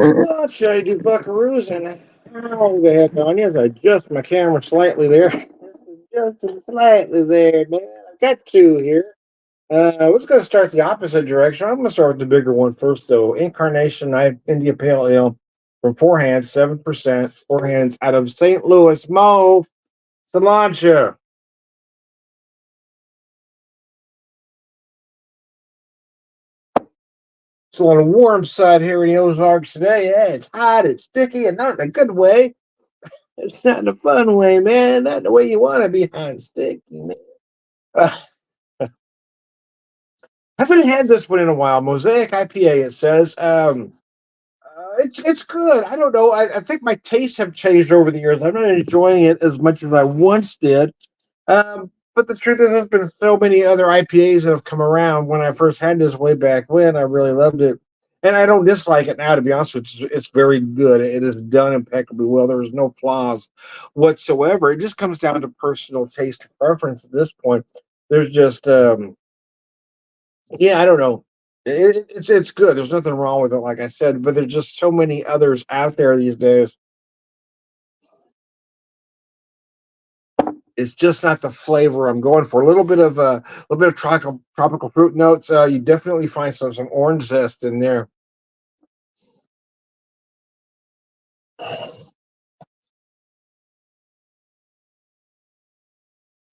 I'll show you do buckaroos and how the heck on you. I adjust my camera slightly there. Just slightly there, man. I've got two here. Let's go start the opposite direction. I'm going to start with the bigger one first, though. Incarnation India Pale Ale from Four Hands, 7%. Four Hands out of St. Louis. Mo, Salancha. So on the warm side here in the Ozarks today, yeah, it's hot, it's sticky, and not in a good way. It's not in a fun way, man. Not the way you want to be hot and sticky, man. Uh, I haven't had this one in a while. Mosaic IPA, it says. It's good. I don't know. I think my tastes have changed over the years. I'm not enjoying it as much as I once did. But the truth is, there's been so many other IPAs that have come around. When I first had this way back when, I really loved it. And I don't dislike it now, to be honest with you. It's very good. It is done impeccably well. There's no flaws whatsoever. It just comes down to personal taste and preference at this point. There's just, yeah, I don't know. It's good. There's nothing wrong with it, like I said, but there's just so many others out there these days. It's just not the flavor I'm going for. A little bit of tropical fruit notes. You definitely find some orange zest in there.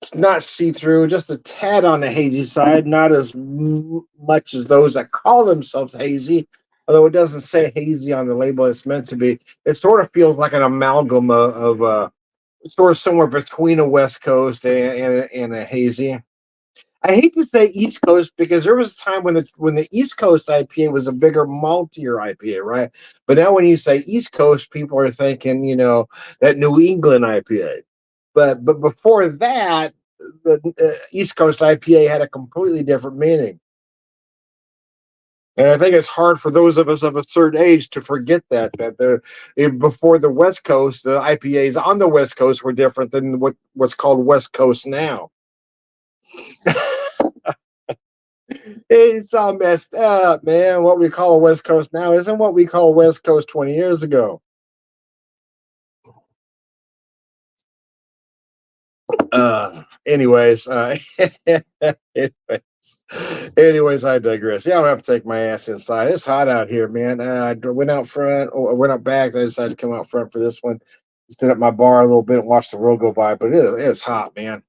It's not see through, just a tad on the hazy side, not as much as those that call themselves hazy. Although it doesn't say hazy on the label, it's meant to be. It sort of feels like an amalgam of sort of somewhere between a West Coast and a hazy. I hate to say East Coast because there was a time when the East Coast IPA was a bigger, maltier IPA, right? But now when you say East Coast, people are thinking, that New England IPA. But before that, the East Coast IPA had a completely different meaning. And I think it's hard for those of us of a certain age to forget before the West Coast, the IPAs on the West Coast were different than what's called West Coast now. It's all messed up, man. What we call West Coast now isn't what we call West Coast 20 years ago. Anyways, anyways, I digress. Yeah, I don't have to take my ass inside. It's hot out here, man. I went out front, or went out back. I decided to come out front for this one. Sit at my bar a little bit and watch the world go by, but it's hot, man.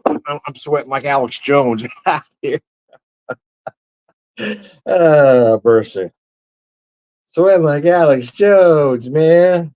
I'm sweating like Alex Jones out here. Mercy. Sweating like Alex Jones, man.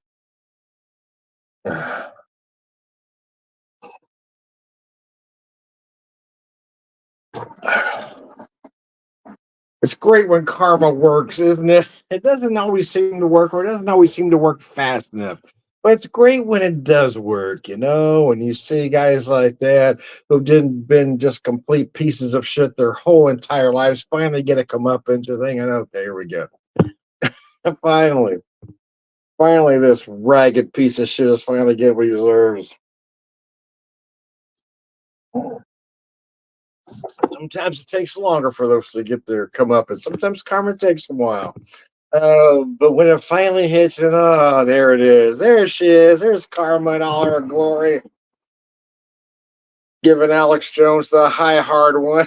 It's great when karma works, isn't it? It doesn't always seem to work, or it doesn't always seem to work fast enough. But it's great when it does work, when you see guys like that who didn't been just complete pieces of shit their whole entire lives finally get a comeuppance. You're thinking, okay, here we go. finally, finally, this ragged piece of shit is finally getting what he deserves. Sometimes it takes longer for those to get their comeuppance. Sometimes karma takes a while. But when it finally hits it, oh, there it is. There she is. There's karma in all her glory. Giving Alex Jones the high hard one.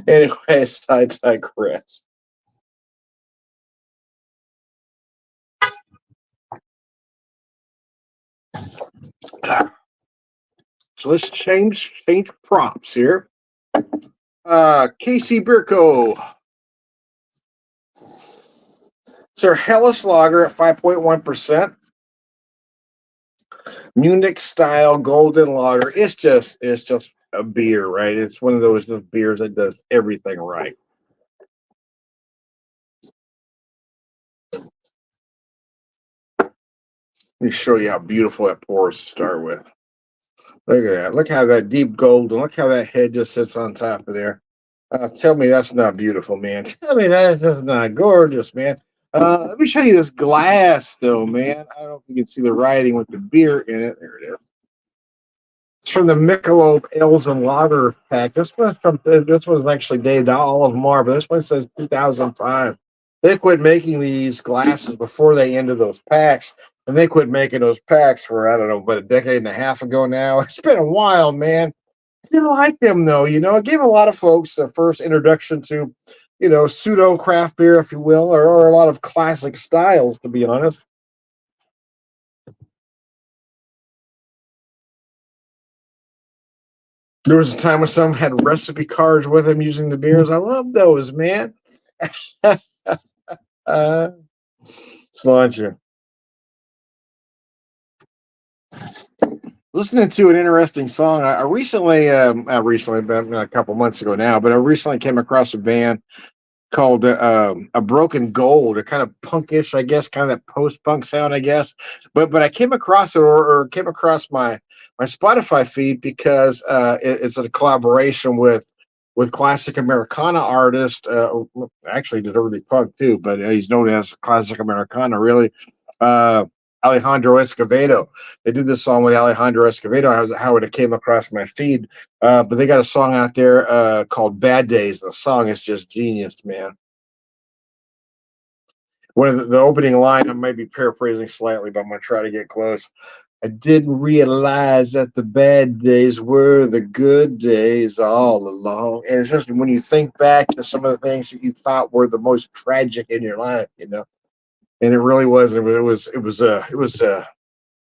Anyways, I digress. So let's change props here. Casey Birko. It's our Helles Lager at 5.1%. Munich style golden lager. It's just a beer, right? It's one of those beers that does everything right. Let me show you how beautiful that pours to start with. Look at that. Look how that deep gold, and look how that head just sits on top of there. Tell me that's not beautiful, man. Tell me that's just not gorgeous, man. Let me show you this glass, though, man. I don't know if you can see the writing with the beer in it. There it is. It's from the Michelob Ales and Lager pack. This was actually dated Olive Mar, but this one says 2005. They quit making these glasses before they ended those packs, and they quit making those packs for I don't know, but a decade and a half ago now. It's been a while, man. I didn't like them though. It gave a lot of folks their first introduction to, pseudo craft beer, if you will, or a lot of classic styles, to be honest. There was a time when some had recipe cards with them using the beers. I love those, man. uh, Cilantro. Listening to an interesting song. I recently, but a couple months ago now, but I recently came across a band called A Broken Gold. A kind of punkish, I guess, kind of that post-punk sound, I guess. But I came across it, or came across my Spotify feed because it's a collaboration with classic Americana artist. Actually, did early punk too, but he's known as classic Americana, really. Uh, Alejandro Escovedo. They did this song with Alejandro Escovedo. How it came across my feed. But they got a song out there called "Bad Days." The song is just genius, man. One of the opening line, I might be paraphrasing slightly, but I'm going to try to get close. I didn't realize that the bad days were the good days all along. And it's just when you think back to some of the things that you thought were the most tragic in your life. And it really wasn't. It was a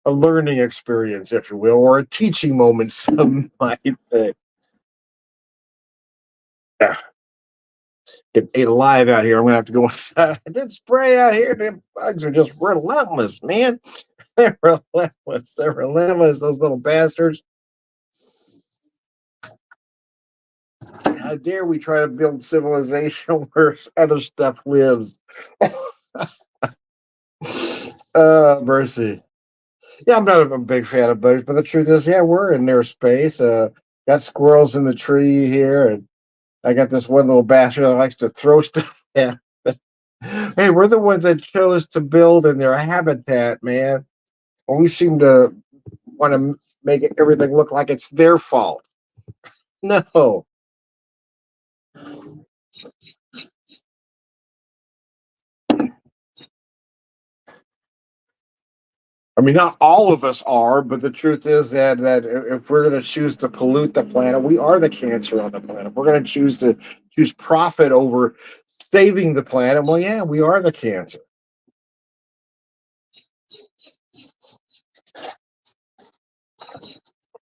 learning experience, if you will, or a teaching moment, some might say. Yeah, get ate alive out here. I'm gonna have to go inside. I did spray out here. Them bugs are just relentless, man. They're relentless. They're relentless. Those little bastards. How dare we try to build civilization where other stuff lives? Mercy. Yeah, I'm not a big fan of bugs, but the truth is, yeah, we're in their space. Got squirrels in the tree here, and I got this one little bastard that likes to throw stuff at. Hey, we're the ones that chose to build in their habitat, man. And we seem to want to make everything look like it's their fault. No. I mean, not all of us are, but the truth is that if we're going to choose to pollute the planet, we are the cancer on the planet. If we're going to choose profit over saving the planet. Well, yeah, we are the cancer.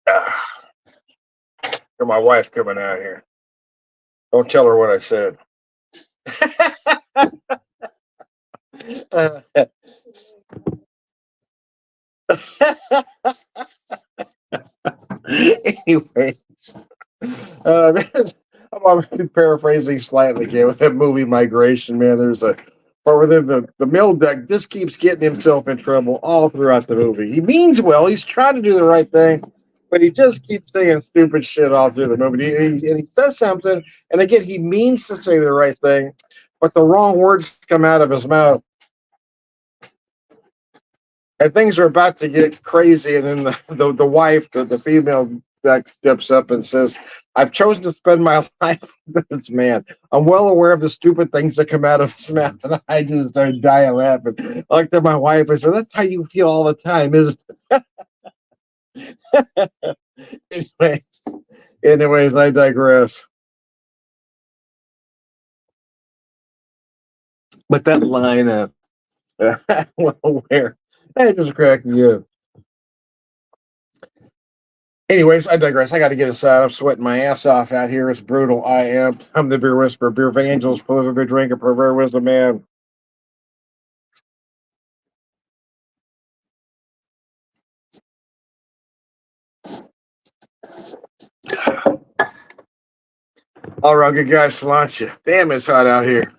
Ah, got my wife coming out here. Don't tell her what I said. Anyways, I'm paraphrasing slightly again with that movie Migration. Man, there's a part where the mill duck just keeps getting himself in trouble all throughout the movie. He means well. He's trying to do the right thing, but he just keeps saying stupid shit all through the movie. And he says something, and again, he means to say the right thing, but the wrong words come out of his mouth. And things are about to get crazy, and then the wife, the female, steps up and says, "I've chosen to spend my life with this man. I'm well aware of the stupid things that come out of his mouth." And I just started dying laughing. I looked at my wife. I said, "That's how you feel all the time, isn't it?" anyways, anyways, I digress. But that line of well aware, that just cracked me up. Anyways, I digress. I got to get aside. I'm sweating my ass off out here. It's brutal. I am. I'm the beer whisperer, beer evangelist, prolific beer drinker, pervert wisdom man. All right, good guys, cilantro. Damn, it's hot out here.